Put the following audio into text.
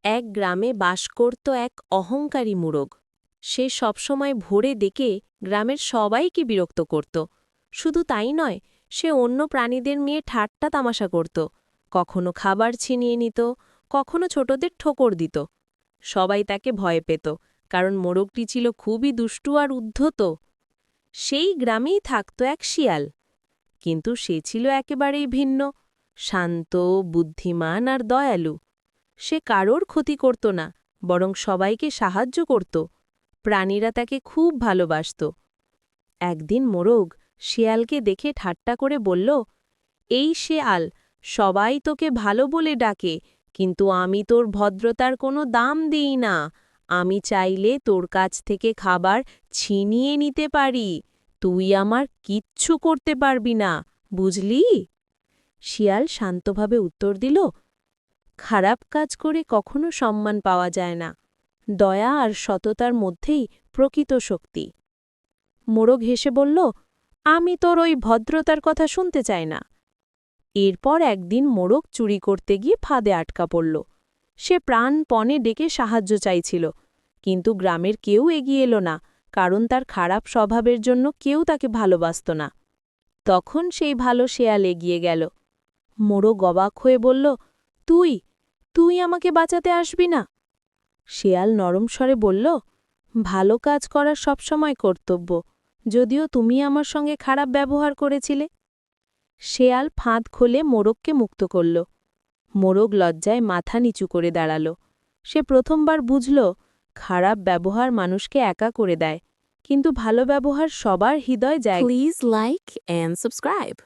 এক গ্রামে বাস করত এক অহংকারী মোরগ। সে সবসময় ভোরে ডেকে গ্রামের সবাইকে বিরক্ত করত। শুধু তাই নয়, সে অন্য প্রাণীদের নিয়ে ঠাট্টা তামাশা করত। কখনো খাবার ছিনিয়ে নিত, কখনো ছোটদের ঠোকর দিত। সবাই তাকে ভয় পেত, কারণ মোরগটি ছিল খুবই দুষ্টু আর উদ্ধত। সেই গ্রামেই থাকত এক শিয়াল, কিন্তু সে ছিল একেবারেই ভিন্ন, শান্ত, বুদ্ধিমান আর দয়ালু। সে কারোর ক্ষতি করত না, বরং সবাইকে সাহায্য করত। প্রাণীরা তাকে খুব ভালোবাসত। একদিন মোরগ শিয়ালকে দেখে ঠাট্টা করে বলল, এই শিয়াল, সবাই তোকে ভালো বলে ডাকে, কিন্তু আমি তোর ভদ্রতার কোনো দাম দিই না। আমি চাইলে তোর কাছ থেকে খাবার ছিনিয়ে নিতে পারি। তুই আমার কিচ্ছু করতে পারবি না, বুঝলি? শিয়াল শান্তভাবে উত্তর দিল, খারাপ কাজ করে কখনো সম্মান পাওয়া যায় না। দয়া আর সততার মধ্যেই প্রকৃত শক্তি। মোরগ হেসে বলল, আমি তোর ওই ভদ্রতার কথা শুনতে চাই না। এরপর একদিন মোরগ চুরি করতে গিয়ে ফাঁদে আটকা পড়ল। সে প্রাণপণে ডেকে সাহায্য চাইছিল, কিন্তু গ্রামের কেউ এগিয়ে এলো না, কারণ তার খারাপ স্বভাবের জন্য কেউ তাকে ভালোবাসত না। তখন সেই ভালো শেয়াল এগিয়ে গেল। মোরগ অবাক হয়ে বলল, তুই তুই আমাকে বাঁচাতে আসবি না? শেয়াল নরম স্বরে বলল, ভালো কাজ করা সবসময় কর্তব্য, যদিও তুমি আমার সঙ্গে খারাপ ব্যবহার করেছিলে। শেয়াল ফাঁদ খুলে মোরগকে মুক্ত করল। মোরগ লজ্জায় মাথা নিচু করে দাঁড়াল। সে প্রথমবার বুঝল, খারাপ ব্যবহার মানুষকে একা করে দেয়, কিন্তু ভালো ব্যবহার সবার হৃদয় জায়গা। Please like and subscribe.